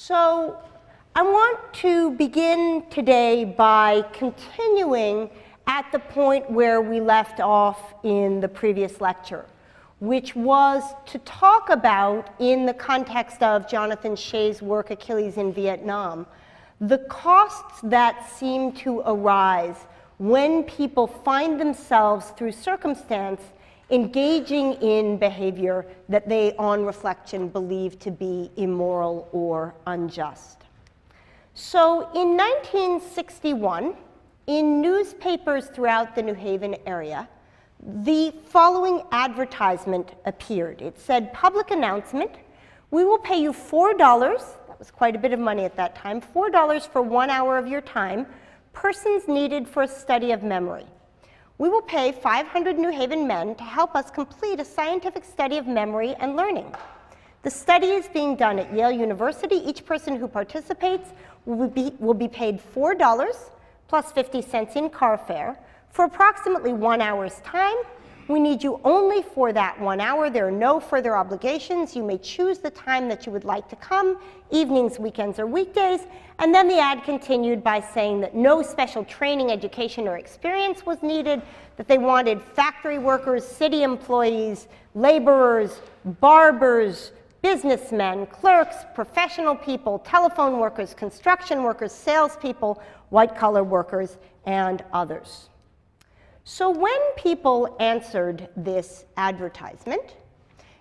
So I want to begin today by continuing at the point where we left off in the previous lecture, which was to talk about, in the context of Jonathan Shea's work, Achilles in Vietnam, the costs that seem to arise when people find themselves, through circumstance, engaging in behavior that they, on reflection, believe to be immoral or unjust. So in 1961, in newspapers throughout the New Haven area, the following advertisement appeared. It said, "Public announcement, we will pay you $4, that was quite a bit of money at that time, $4 for 1 hour of your time, persons needed for a study of memory. We will pay 500 New Haven men to help us complete a scientific study of memory and learning. The study is being done at Yale University. Each person who participates will be paid $4 plus 50 cents in car fare for approximately 1 hour's time. We need you only for that 1 hour. There are no further obligations. You may choose the time that you would like to come, evenings, weekends, or weekdays." And then the ad continued by saying that no special training, education, or experience was needed, that they wanted factory workers, city employees, laborers, barbers, businessmen, clerks, professional people, telephone workers, construction workers, salespeople, white-collar workers, and others. So when people answered this advertisement,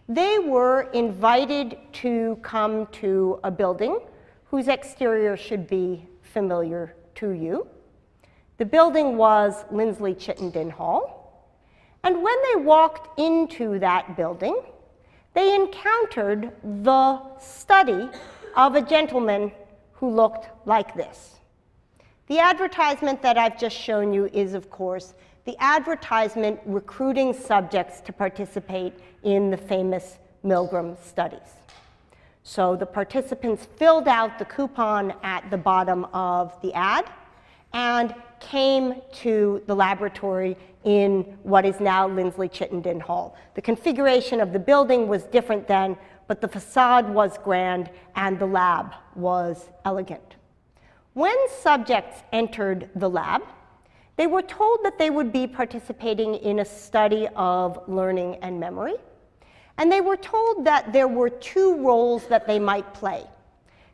they were invited to come to a building whose exterior should be familiar to you. The building was Lindsley Chittenden Hall. And when they walked into that building, they encountered the study of a gentleman who looked like this. The advertisement that I've just shown you is, of course, the advertisement recruiting subjects to participate in the famous Milgram studies. So the participants filled out the coupon at the bottom of the ad and came to the laboratory in what is now Lindsley Chittenden Hall. The configuration of the building was different then, but the facade was grand and the lab was elegant. When subjects entered the lab, they were told that they would be participating in a study of learning and memory, and they were told that there were two roles that they might play.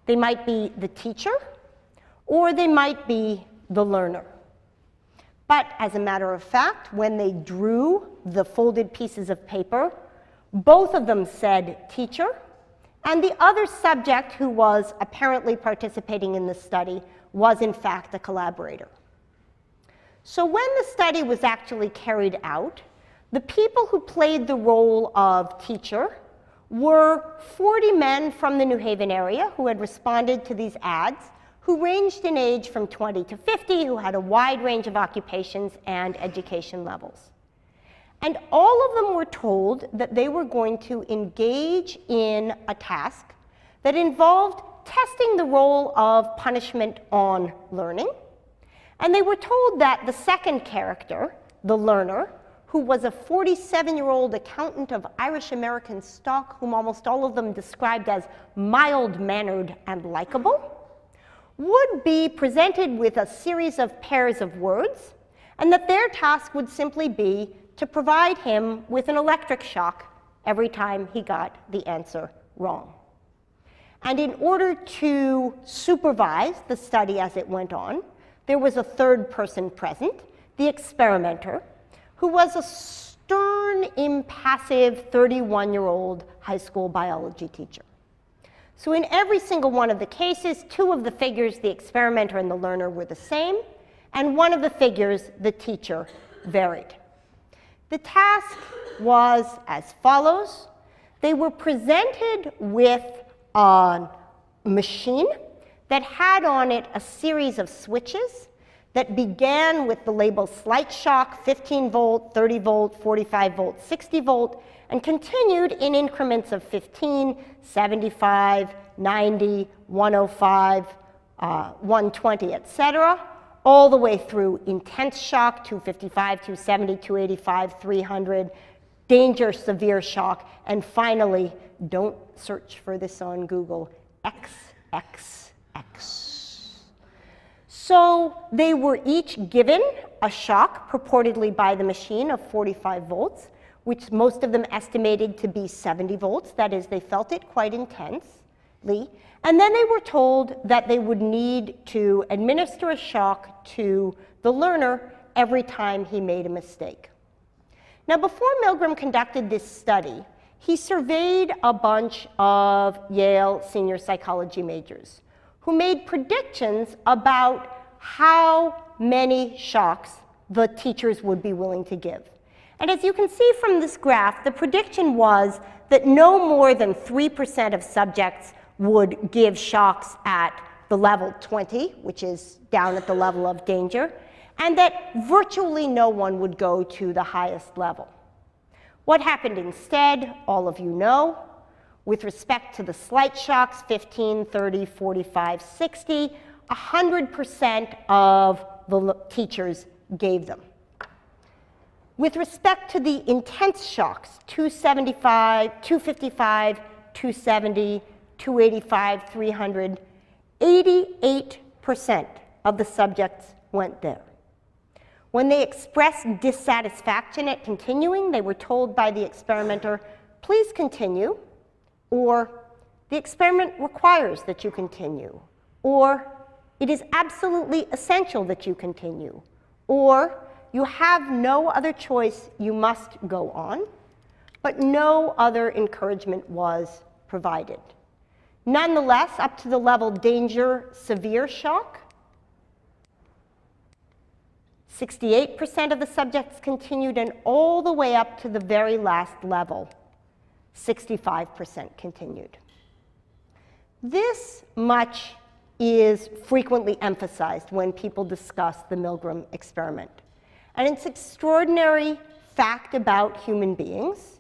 They might be the teacher, or they might be the learner. But as a matter of fact, when they drew the folded pieces of paper, both of them said teacher, and the other subject who was apparently participating in the study was in fact a collaborator. So when the study was actually carried out, the people who played the role of teacher were 40 men from the New Haven area who had responded to these ads, who ranged in age from 20 to 50, who had a wide range of occupations and education levels. And all of them were told that they were going to engage in a task that involved testing the role of punishment on learning. And they were told that the second character, the learner, who was a 47-year-old accountant of Irish-American stock, whom almost all of them described as mild-mannered and likable, would be presented with a series of pairs of words, and that their task would simply be to provide him with an electric shock every time he got the answer wrong. And in order to supervise the study as it went on, there was a third person present, the experimenter, who was a stern, impassive 31-year-old high school biology teacher. So in every single one of the cases, two of the figures, the experimenter and the learner, were the same, and one of the figures, the teacher, varied. The task was as follows. They were presented with a machine that had on it a series of switches that began with the label slight shock, 15 volt, 30 volt, 45 volt, 60 volt, and continued in increments of 15, 75, 90, 105, 120, etc., all the way through intense shock, 255, 270, 285, 300, danger, severe shock, and finally, don't search for this on Google, XX. So they were each given a shock, purportedly by the machine, of 45 volts, which most of them estimated to be 70 volts. That is, they felt it quite intensely. And then they were told that they would need to administer a shock to the learner every time he made a mistake. Now, before Milgram conducted this study, he surveyed a bunch of Yale senior psychology majors who made predictions about how many shocks the teachers would be willing to give. And as you can see from this graph, the prediction was that no more than 3% of subjects would give shocks at the level 20, which is down at the level of danger, and that virtually no one would go to the highest level. What happened instead, all of you know. With respect to the slight shocks, 15, 30, 45, 60, 100% of the teachers gave them. With respect to the intense shocks, 275, 255, 270, 285, 300, 88% of the subjects went there. When they expressed dissatisfaction at continuing, they were told by the experimenter, please continue, or the experiment requires that you continue, or it is absolutely essential that you continue, or you have no other choice, you must go on, but no other encouragement was provided. Nonetheless, up to the level danger, severe shock, 68% of the subjects continued, and all the way up to the very last level, 65% continued. This much is frequently emphasized when people discuss the Milgram experiment. And it's an extraordinary fact about human beings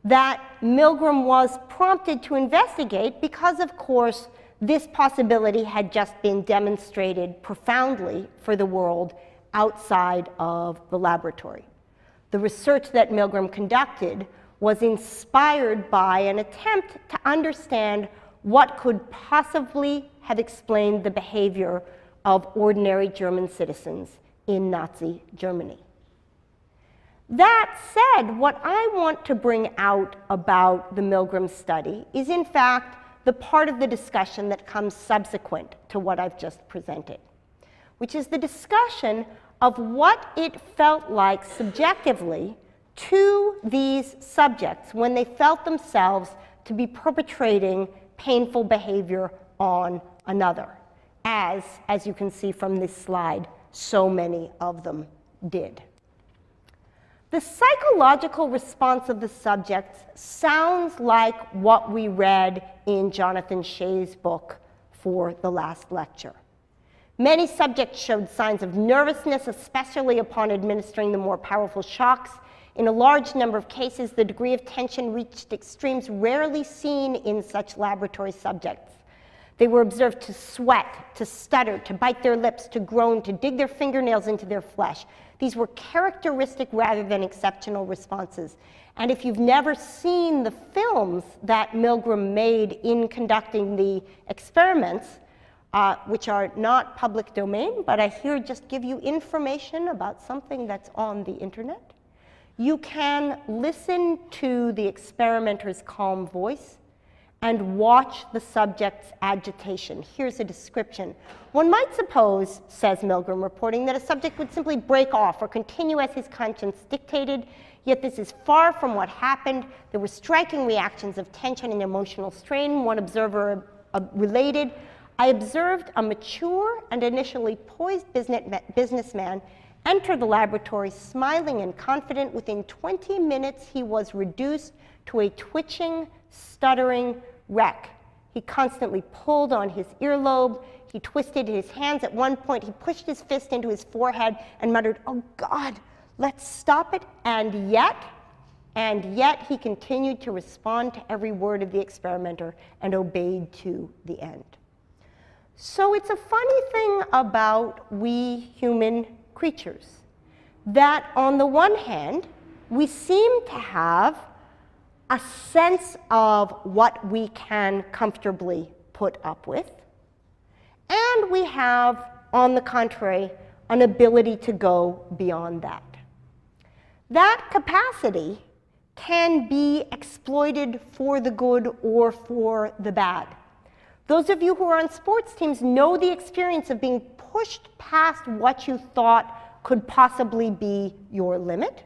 that Milgram was prompted to investigate because, of course, this possibility had just been demonstrated profoundly for the world outside of the laboratory. The research that Milgram conducted was inspired by an attempt to understand what could possibly have explained the behavior of ordinary German citizens in Nazi Germany. That said, what I want to bring out about the Milgram study is, in fact, the part of the discussion that comes subsequent to what I've just presented, which is the discussion of what it felt like subjectively to these subjects when they felt themselves to be perpetrating painful behavior on another, as you can see from this slide, so many of them did. The psychological response of the subjects sounds like what we read in Jonathan Shea's book for the last lecture. Many subjects showed signs of nervousness, especially upon administering the more powerful shocks. In a large number of cases, the degree of tension reached extremes rarely seen in such laboratory subjects. They were observed to sweat, to stutter, to bite their lips, to groan, to dig their fingernails into their flesh. These were characteristic rather than exceptional responses. And if you've never seen the films that Milgram made in conducting the experiments, which are not public domain, but I here just give you information about something that's on the internet, you can listen to the experimenter's calm voice and watch the subject's agitation. Here's a description. One might suppose, says Milgram reporting, that a subject would simply break off or continue as his conscience dictated, yet this is far from what happened. There were striking reactions of tension and emotional strain. One observer related, I observed a mature and initially poised businessman enter the laboratory smiling and confident. Within 20 minutes, he was reduced to a twitching, stuttering wreck. He constantly pulled on his earlobe. He twisted his hands. At one point, he pushed his fist into his forehead and muttered, "Oh God, let's stop it." And yet he continued to respond to every word of the experimenter and obeyed to the end. So it's a funny thing about we human creatures that on the one hand, we seem to have a sense of what we can comfortably put put up with. And we have, on the contrary, an ability to go beyond that. That capacity can be exploited for the good or for the bad. Those of you who are on sports teams know the experience of being pushed past what you thought could possibly be your limit,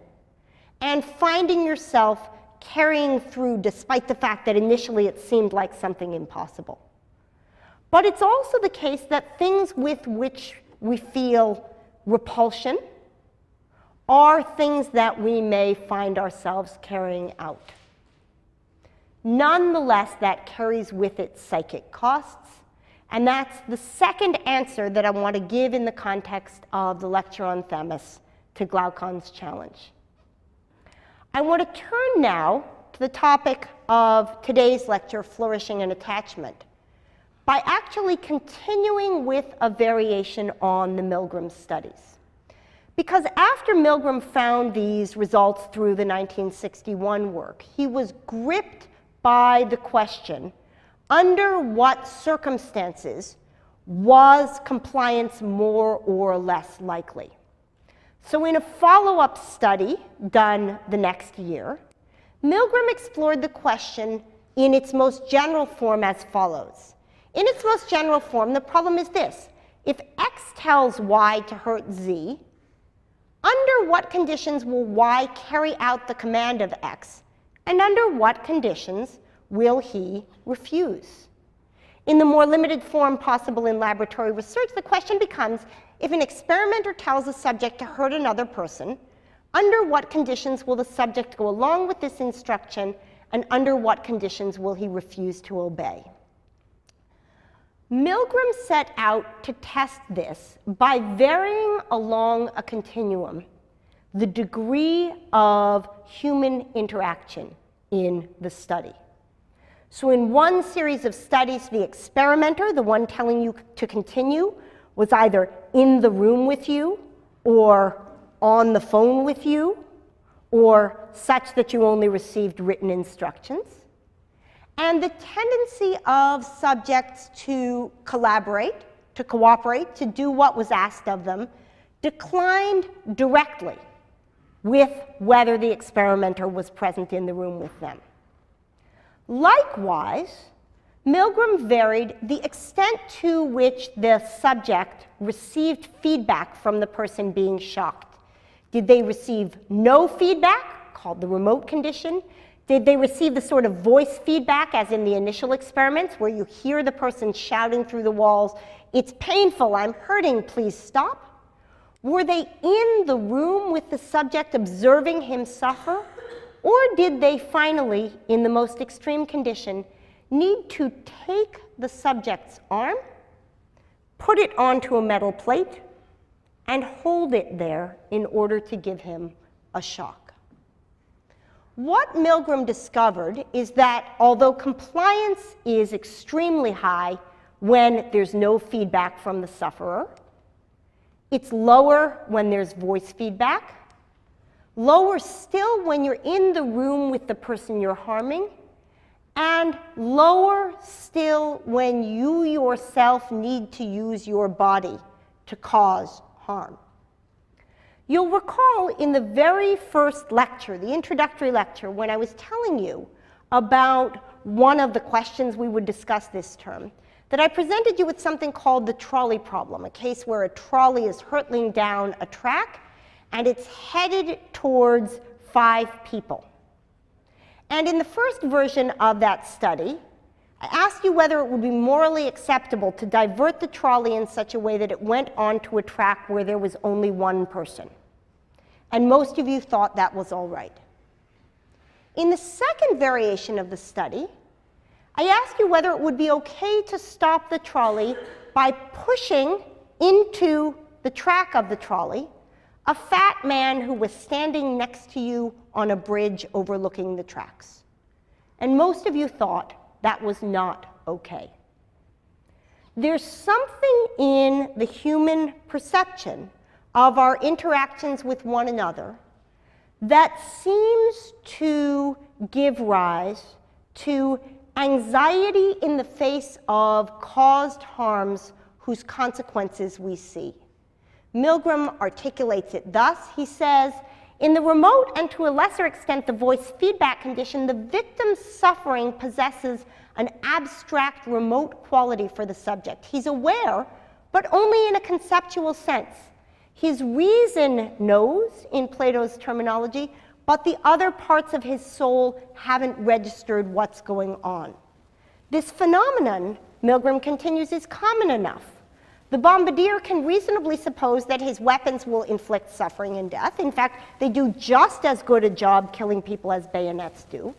and finding yourself carrying through despite the fact that initially it seemed like something impossible. But it's also the case that things with which we feel repulsion are things that we may find ourselves carrying out. Nonetheless, that carries with it psychic costs, and that's the second answer that I want to give in the context of the lecture on Themis to Glaucon's challenge. I want to turn now to the topic of today's lecture, flourishing and attachment, by actually continuing with a variation on the Milgram studies. Because after Milgram found these results through the 1961 work, he was gripped by the question, under what circumstances was compliance more or less likely? So in a follow-up study done the next year, Milgram explored the question in its most general form as follows. In its most general form, the problem is this. If X tells Y to hurt Z, under what conditions will Y carry out the command of X, and under what conditions will he refuse? In the more limited form possible in laboratory research, the question becomes, if an experimenter tells a subject to hurt another person, under what conditions will the subject go along with this instruction, and under what conditions will he refuse to obey? Milgram set out to test this by varying along a continuum the degree of human interaction in the study. So in one series of studies, the experimenter, the one telling you to continue, was either in the room with you or on the phone with you, or such that you only received written instructions. And the tendency of subjects to collaborate, to cooperate, to do what was asked of them, declined directly with whether the experimenter was present in the room with them. Likewise, Milgram varied the extent to which the subject received feedback from the person being shocked. Did they receive no feedback, called the remote condition? Did they receive the sort of voice feedback, as in the initial experiments, where you hear the person shouting through the walls, "It's painful, I'm hurting, please stop"? Were they in the room with the subject observing him suffer? Or did they finally, in the most extreme condition, need to take the subject's arm, put it onto a metal plate, and hold it there in order to give him a shock? What Milgram discovered is that although compliance is extremely high when there's no feedback from the sufferer, it's lower when there's voice feedback, lower still when you're in the room with the person you're harming, and lower still when you yourself need to use your body to cause harm. You'll recall in the very first lecture, the introductory lecture, when I was telling you about one of the questions we would discuss this term, that I presented you with something called the trolley problem, a case where a trolley is hurtling down a track and it's headed towards 5 people. And in the first version of that study, I asked you whether it would be morally acceptable to divert the trolley in such a way that it went onto a track where there was only one person. And most of you thought that was all right. In the second variation of the study, I asked you whether it would be okay to stop the trolley by pushing into the track of the trolley a fat man who was standing next to you on a bridge overlooking the tracks. And most of you thought that was not okay. There's something in the human perception of our interactions with one another that seems to give rise to anxiety in the face of caused harms whose consequences we see. Milgram articulates it thus. He says, in the remote and to a lesser extent the voice feedback condition, the victim's suffering possesses an abstract remote quality for the subject. He's aware, but only in a conceptual sense. His reason knows, in Plato's terminology, but the other parts of his soul haven't registered what's going on. This phenomenon, Milgram continues, is common enough. The bombardier can reasonably suppose that his weapons will inflict suffering and death. In fact, they do just as good a job killing people as bayonets do.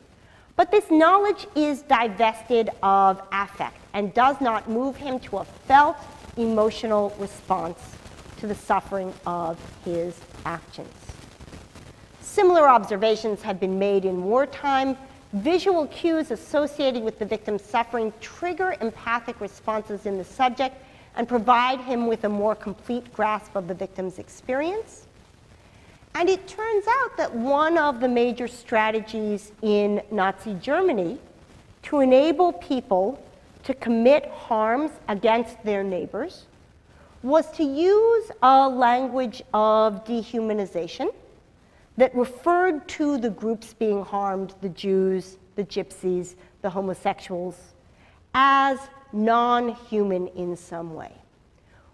But this knowledge is divested of affect and does not move him to a felt emotional response to the suffering of his actions. Similar observations have been made in wartime. Visual cues associated with the victim's suffering trigger empathic responses in the subject and provide him with a more complete grasp of the victim's experience. And it turns out that one of the major strategies in Nazi Germany to enable people to commit harms against their neighbors was to use a language of dehumanization that referred to the groups being harmed, the Jews, the gypsies, the homosexuals, as non-human in some way.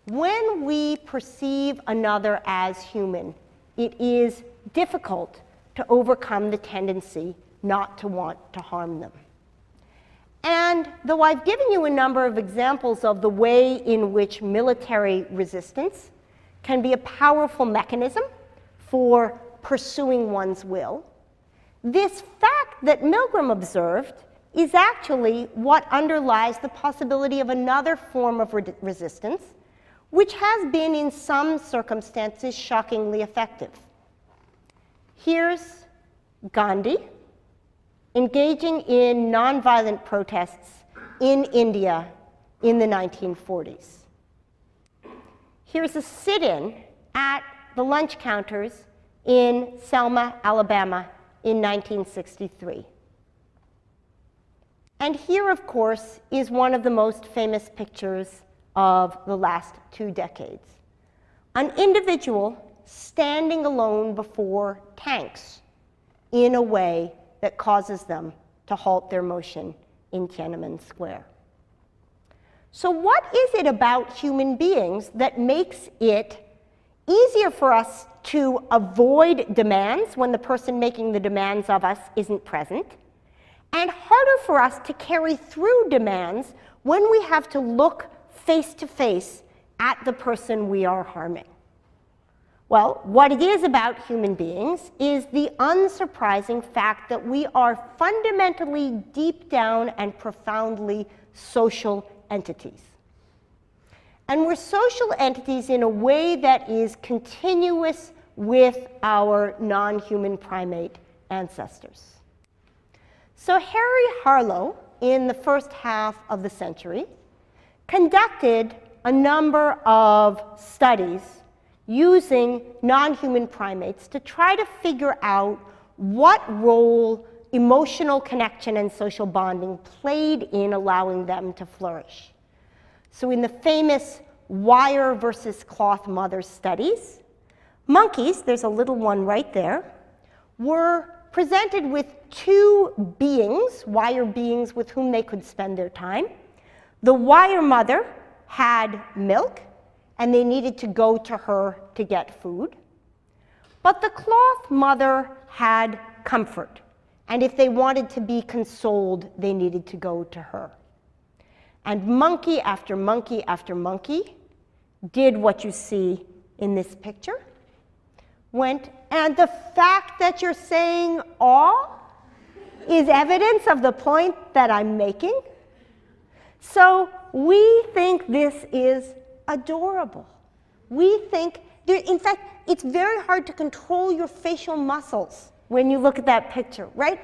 When we perceive another as human, it is difficult to overcome the tendency not to want to harm them. And though I've given you a number of examples of the way in which military resistance can be a powerful mechanism for pursuing one's will, this fact that Milgram observed is actually what underlies the possibility of another form of resistance, which has been in some circumstances shockingly effective. Here's Gandhi engaging in nonviolent protests in India in the 1940s. Here's a sit-in at the lunch counters in Selma, Alabama in 1963. And here, of course, is one of the most famous pictures of the last 2 decades. An individual standing alone before tanks in a way that causes them to halt their motion in Tiananmen Square. So what is it about human beings that makes it easier for us to avoid demands when the person making the demands of us isn't present, and harder for us to carry through demands when we have to look face to face at the person we are harming? Well, what it is about human beings is the unsurprising fact that we are fundamentally deep down and profoundly social entities. And we're social entities in a way that is continuous with our non-human primate ancestors. So Harry Harlow, in the first half of the century, conducted a number of studies using non-human primates to try to figure out what role emotional connection and social bonding played in allowing them to flourish. So in the famous wire versus cloth mother studies, monkeys, there's a little one right there, were presented with 2 beings, wire beings with whom they could spend their time. The wire mother had milk, and they needed to go to her to get food. But the cloth mother had comfort, and if they wanted to be consoled, they needed to go to her. And monkey after monkey after monkey did what you see in this picture. And the fact that you're saying aw is evidence of the point that I'm making. So we think this is adorable. We think, in fact, it's very hard to control your facial muscles when you look at that picture, right?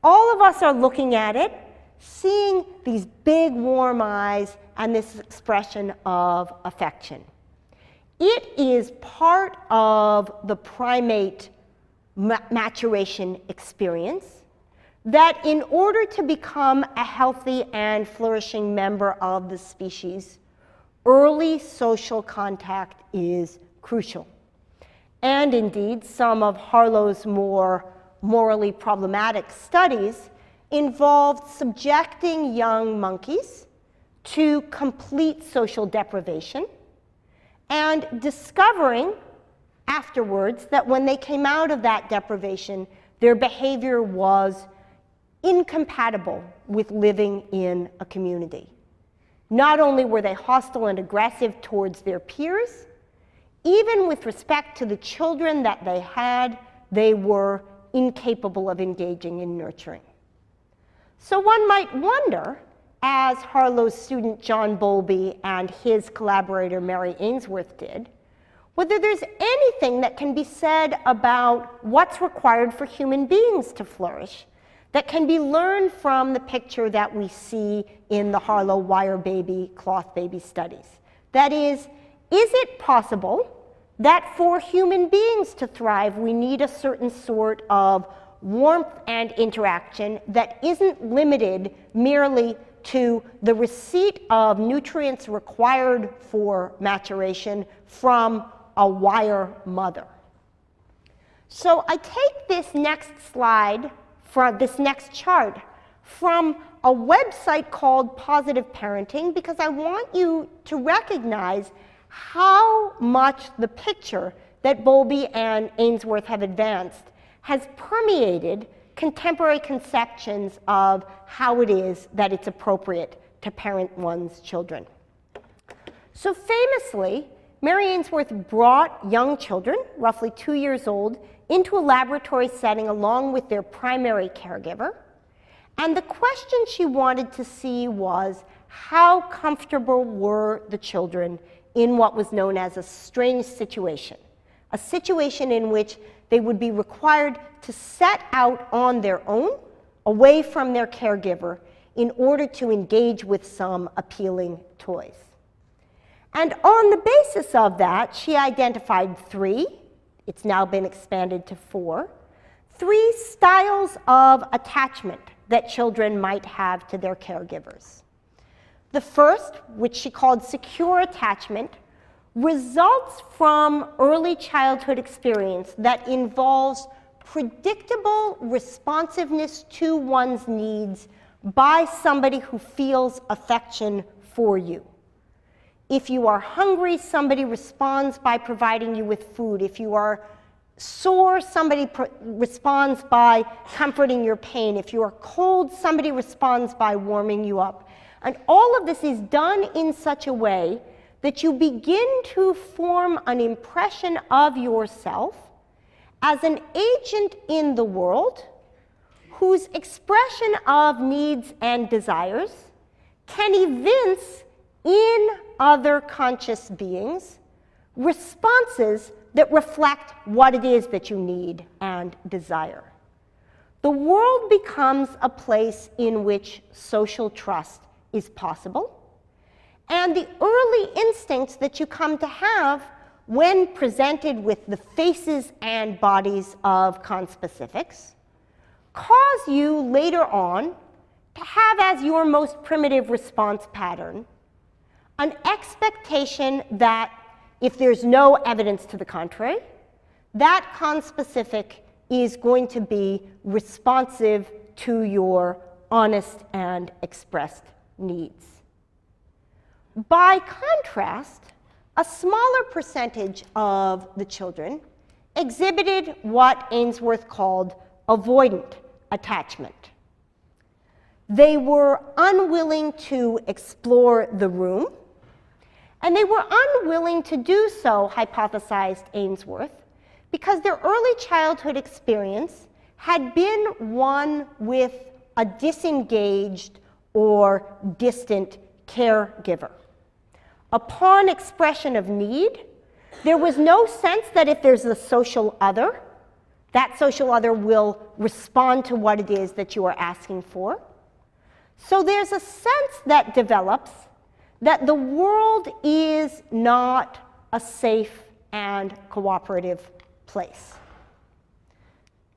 All of us are looking at it, seeing these big warm eyes and this expression of affection. It is part of the primate maturation experience that in order to become a healthy and flourishing member of the species, early social contact is crucial. And indeed, some of Harlow's more morally problematic studies involved subjecting young monkeys to complete social deprivation and discovering afterwards that when they came out of that deprivation, their behavior was incompatible with living in a community. Not only were they hostile and aggressive towards their peers, even with respect to the children that they had, they were incapable of engaging in nurturing. So one might wonder, as Harlow's student John Bowlby and his collaborator Mary Ainsworth did, whether there's anything that can be said about what's required for human beings to flourish that can be learned from the picture that we see in the Harlow wire baby, cloth baby studies. That is it possible that for human beings to thrive, we need a certain sort of warmth and interaction that isn't limited merely to the receipt of nutrients required for maturation from a wire mother? So I take this next slide, from this next chart, from a website called Positive Parenting, because I want you to recognize how much the picture that Bowlby and Ainsworth have advanced has permeated contemporary conceptions of how it is that it's appropriate to parent one's children. So famously, Mary Ainsworth brought young children, roughly 2 years old, into a laboratory setting along with their primary caregiver. And the question she wanted to see was, how comfortable were the children in what was known as a strange situation, a situation in which they would be required to set out on their own, away from their caregiver, in order to engage with some appealing toys. And on the basis of that, she identified 3, it's now been expanded to 4, 3 styles of attachment that children might have to their caregivers. The first, which she called secure attachment, results from early childhood experience that involves predictable responsiveness to one's needs by somebody who feels affection for you. If you are hungry, somebody responds by providing you with food. If you are sore, somebody responds by comforting your pain. If you are cold, somebody responds by warming you up. And all of this is done in such a way that you begin to form an impression of yourself as an agent in the world whose expression of needs and desires can evince in other conscious beings responses that reflect what it is that you need and desire. The world becomes a place in which social trust is possible, and the early instincts that you come to have when presented with the faces and bodies of conspecifics cause you later on to have as your most primitive response pattern an expectation that if there's no evidence to the contrary, that conspecific is going to be responsive to your honest and expressed needs. By contrast, a smaller percentage of the children exhibited what Ainsworth called avoidant attachment. They were unwilling to explore the room, and they were unwilling to do so, hypothesized Ainsworth, because their early childhood experience had been one with a disengaged or distant caregiver. Upon expression of need, there was no sense that if there's a social other, that social other will respond to what it is that you are asking for. So there's a sense that develops that the world is not a safe and cooperative place.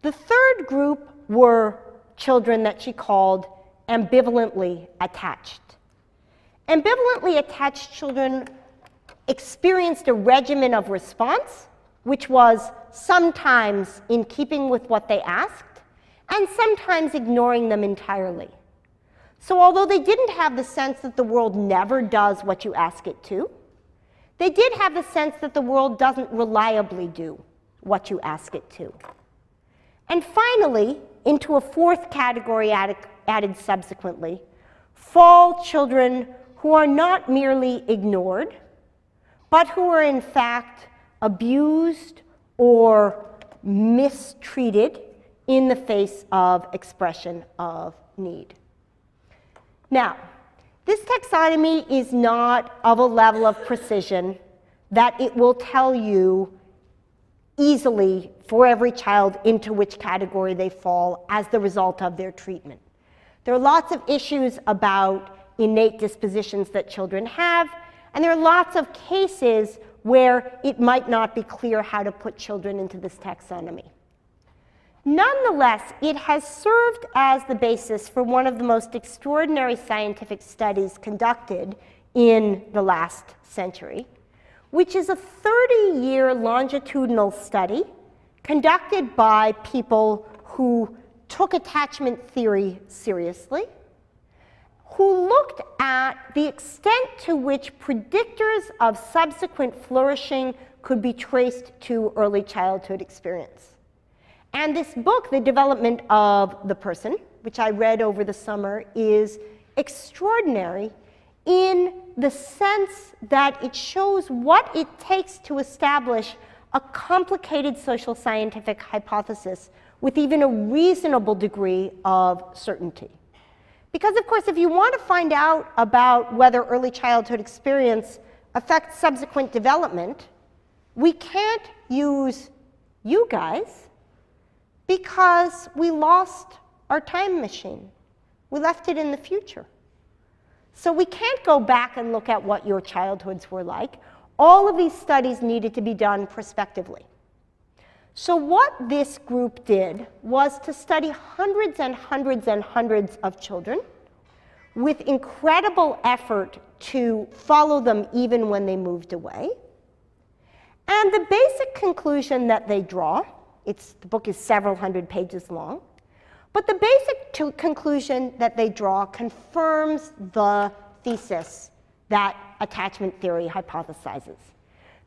The third group were children that she called ambivalently attached. Ambivalently attached children experienced a regimen of response, which was sometimes in keeping with what they asked, and sometimes ignoring them entirely. So although they didn't have the sense that the world never does what you ask it to, they did have the sense that the world doesn't reliably do what you ask it to. And finally, into a fourth category added subsequently, fall children who are not merely ignored, but who are in fact abused or mistreated in the face of expression of need. Now, this taxonomy is not of a level of precision that it will tell you easily for every child into which category they fall as the result of their treatment. There are lots of issues about innate dispositions that children have, and there are lots of cases where it might not be clear how to put children into this taxonomy. Nonetheless, it has served as the basis for one of the most extraordinary scientific studies conducted in the last century, which is a 30-year longitudinal study conducted by people who took attachment theory seriously, who looked at the extent to which predictors of subsequent flourishing could be traced to early childhood experience. And this book, The Development of the Person, which I read over the summer, is extraordinary in the sense that it shows what it takes to establish a complicated social scientific hypothesis with even a reasonable degree of certainty. Because, of course, if you want to find out about whether early childhood experience affects subsequent development, we can't use you guys because we lost our time machine. We left it in the future. So we can't go back and look at what your childhoods were like. All of these studies needed to be done prospectively. So what this group did was to study hundreds and hundreds and hundreds of children with incredible effort to follow them even when they moved away. And the basic conclusion that they draw, the book is several hundred pages long, but the basic conclusion that they draw confirms the thesis that attachment theory hypothesizes.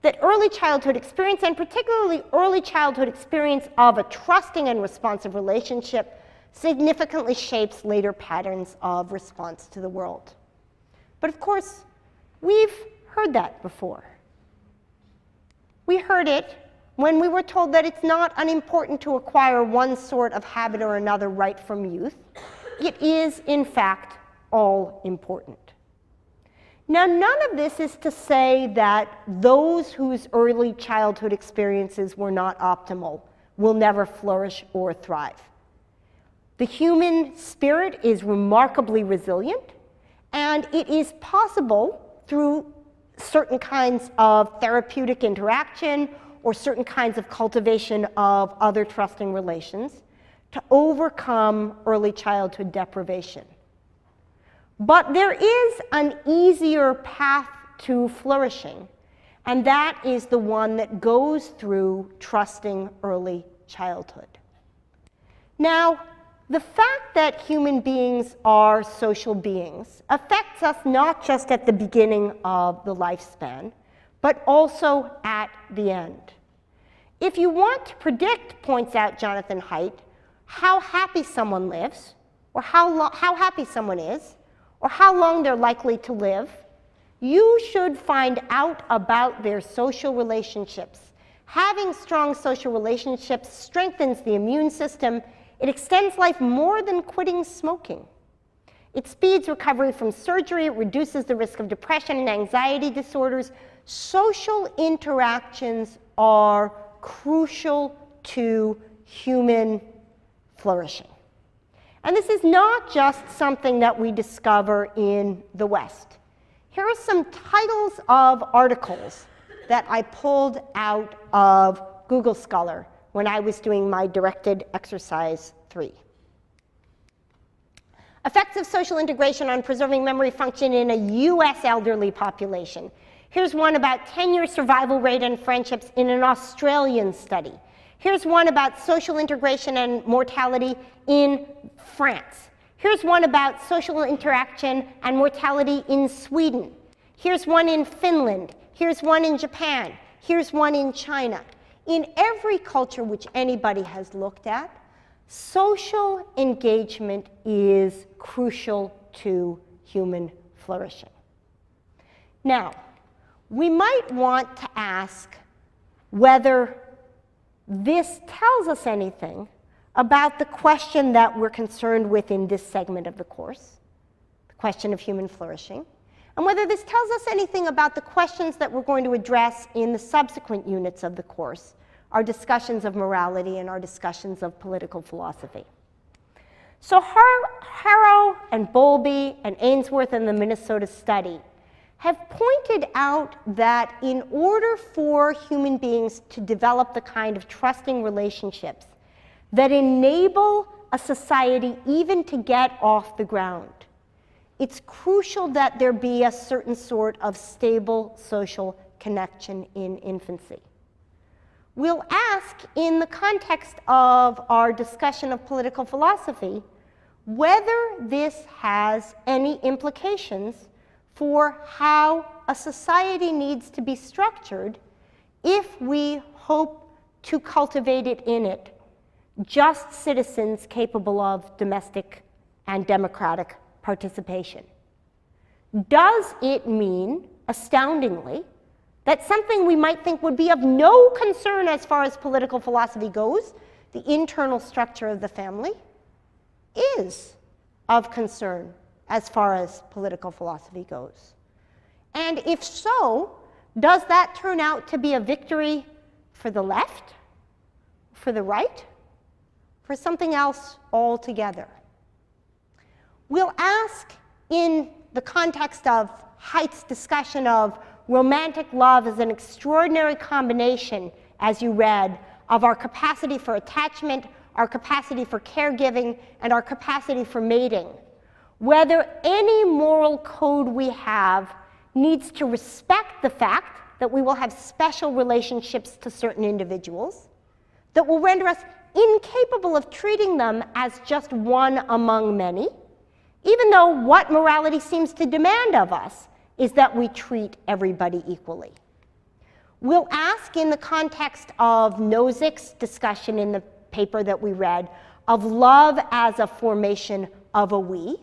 That early childhood experience, and particularly early childhood experience of a trusting and responsive relationship, significantly shapes later patterns of response to the world. But of course, we've heard that before. We heard it when we were told that it's not unimportant to acquire one sort of habit or another right from youth. It is, in fact, all important. Now, none of this is to say that those whose early childhood experiences were not optimal will never flourish or thrive. The human spirit is remarkably resilient, and it is possible through certain kinds of therapeutic interaction or certain kinds of cultivation of other trusting relations to overcome early childhood deprivation. But there is an easier path to flourishing, and that is the one that goes through trusting early childhood. Now, the fact that human beings are social beings affects us not just at the beginning of the lifespan, but also at the end. If you want to predict, points out Jonathan Haidt, how happy someone lives, or how happy someone is, or how long they're likely to live, you should find out about their social relationships. Having strong social relationships strengthens the immune system. It extends life more than quitting smoking. It speeds recovery from surgery. It reduces the risk of depression and anxiety disorders. Social interactions are crucial to human flourishing. And this is not just something that we discover in the West. Here are some titles of articles that I pulled out of Google Scholar when I was doing my directed exercise 3. Effects of social integration on preserving memory function in a US elderly population. Here's one about 10-year survival rate and friendships in an Australian study. Here's one about social integration and mortality in France. Here's one about social interaction and mortality in Sweden. Here's one in Finland. Here's one in Japan. Here's one in China. In every culture which anybody has looked at, social engagement is crucial to human flourishing. Now, we might want to ask whether this tells us anything about the question that we're concerned with in this segment of the course, the question of human flourishing, and whether this tells us anything about the questions that we're going to address in the subsequent units of the course, our discussions of morality and our discussions of political philosophy. So Harrow and Bowlby and Ainsworth and the Minnesota study have pointed out that in order for human beings to develop the kind of trusting relationships that enable a society even to get off the ground, it's crucial that there be a certain sort of stable social connection in infancy. We'll ask, in the context of our discussion of political philosophy, whether this has any implications for how a society needs to be structured if we hope to cultivate it in it just citizens capable of domestic and democratic participation. Does it mean, astoundingly, that something we might think would be of no concern as far as political philosophy goes, the internal structure of the family, is of concern as far as political philosophy goes? And if so, does that turn out to be a victory for the left, for the right, for something else altogether? We'll ask, in the context of Haidt's discussion of romantic love as an extraordinary combination, as you read, of our capacity for attachment, our capacity for caregiving, and our capacity for mating, whether any moral code we have needs to respect the fact that we will have special relationships to certain individuals, that will render us incapable of treating them as just one among many, even though what morality seems to demand of us is that we treat everybody equally. We'll ask, in the context of Nozick's discussion in the paper that we read, of love as a formation of a we,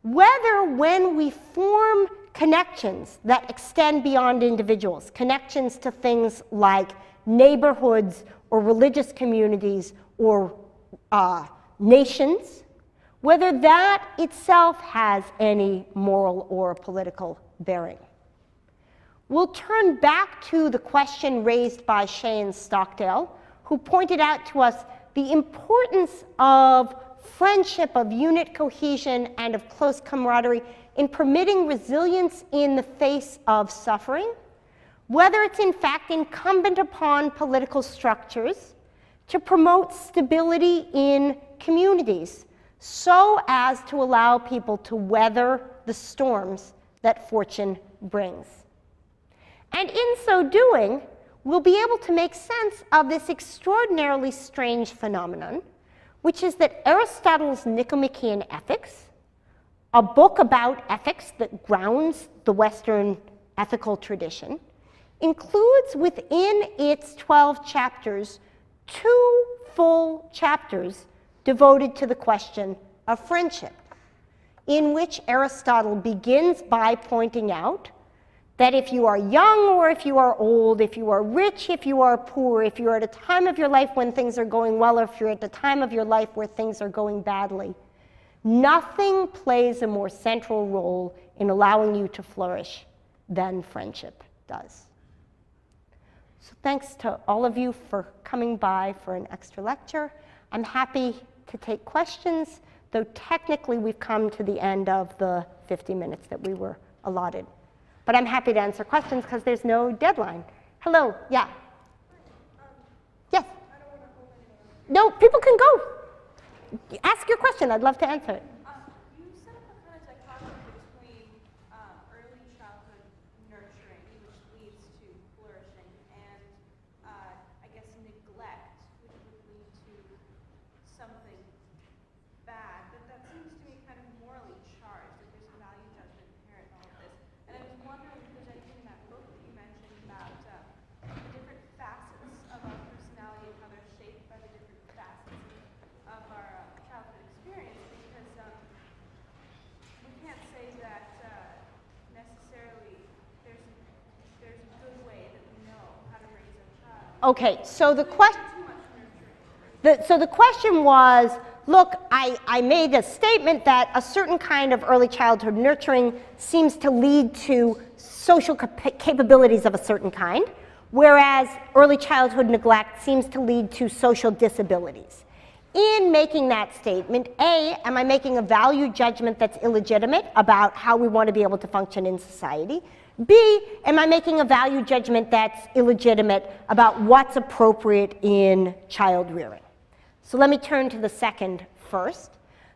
whether when we form connections that extend beyond individuals, connections to things like neighborhoods or religious communities or nations, whether that itself has any moral or political bearing. We'll turn back to the question raised by Shea and Stockdale, who pointed out to us the importance of friendship, of unit cohesion, and of close camaraderie in permitting resilience in the face of suffering, whether it's in fact incumbent upon political structures to promote stability in communities so as to allow people to weather the storms that fortune brings. And in so doing, we'll be able to make sense of this extraordinarily strange phenomenon, which is that Aristotle's Nicomachean Ethics, a book about ethics that grounds the Western ethical tradition, includes within its 12 chapters 2 full chapters devoted to the question of friendship, in which Aristotle begins by pointing out that if you are young or if you are old, if you are rich, if you are poor, if you're at a time of your life when things are going well, or if you're at the time of your life where things are going badly, nothing plays a more central role in allowing you to flourish than friendship does. So thanks to all of you for coming by for an extra lecture. I'm happy to take questions, though technically we've come to the end of the 50 minutes that we were allotted. But I'm happy to answer questions because there's no deadline. Hello, yeah. Yes? No, people can go. Ask your question, I'd love to answer it. Okay, so the question was, look, I made a statement that a certain kind of early childhood nurturing seems to lead to social capabilities of a certain kind, whereas early childhood neglect seems to lead to social disabilities. In making that statement, A, am I making a value judgment that's illegitimate about how we want to be able to function in society? B, am I making a value judgment that's illegitimate about what's appropriate in child rearing? So let me turn to the second first.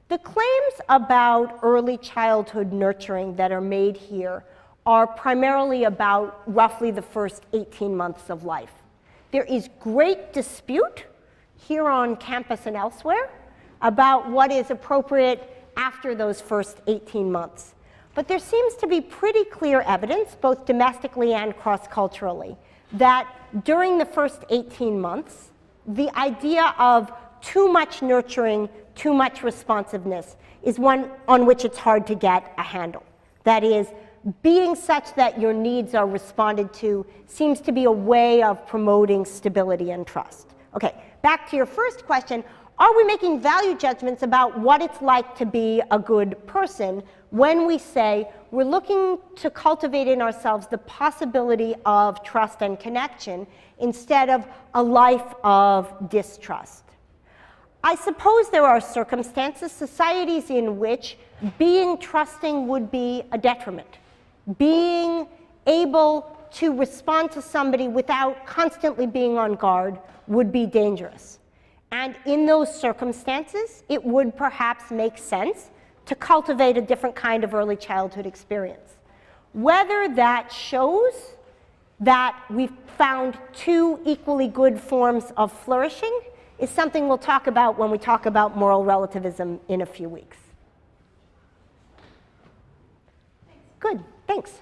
The claims about early childhood nurturing that are made here are primarily about roughly the first 18 months of life. There is great dispute here on campus and elsewhere about what is appropriate after those first 18 months. But there seems to be pretty clear evidence, both domestically and cross-culturally, that during the first 18 months, the idea of too much nurturing, too much responsiveness is one on which it's hard to get a handle. That is, being such that your needs are responded to seems to be a way of promoting stability and trust. Okay, back to your first question, are we making value judgments about what it's like to be a good person when we say we're looking to cultivate in ourselves the possibility of trust and connection instead of a life of distrust? I suppose there are circumstances, societies in which being trusting would be a detriment. Being able to respond to somebody without constantly being on guard would be dangerous. And in those circumstances, it would perhaps make sense to cultivate a different kind of early childhood experience. Whether that shows that we've found two equally good forms of flourishing is something we'll talk about when we talk about moral relativism in a few weeks. Good, thanks.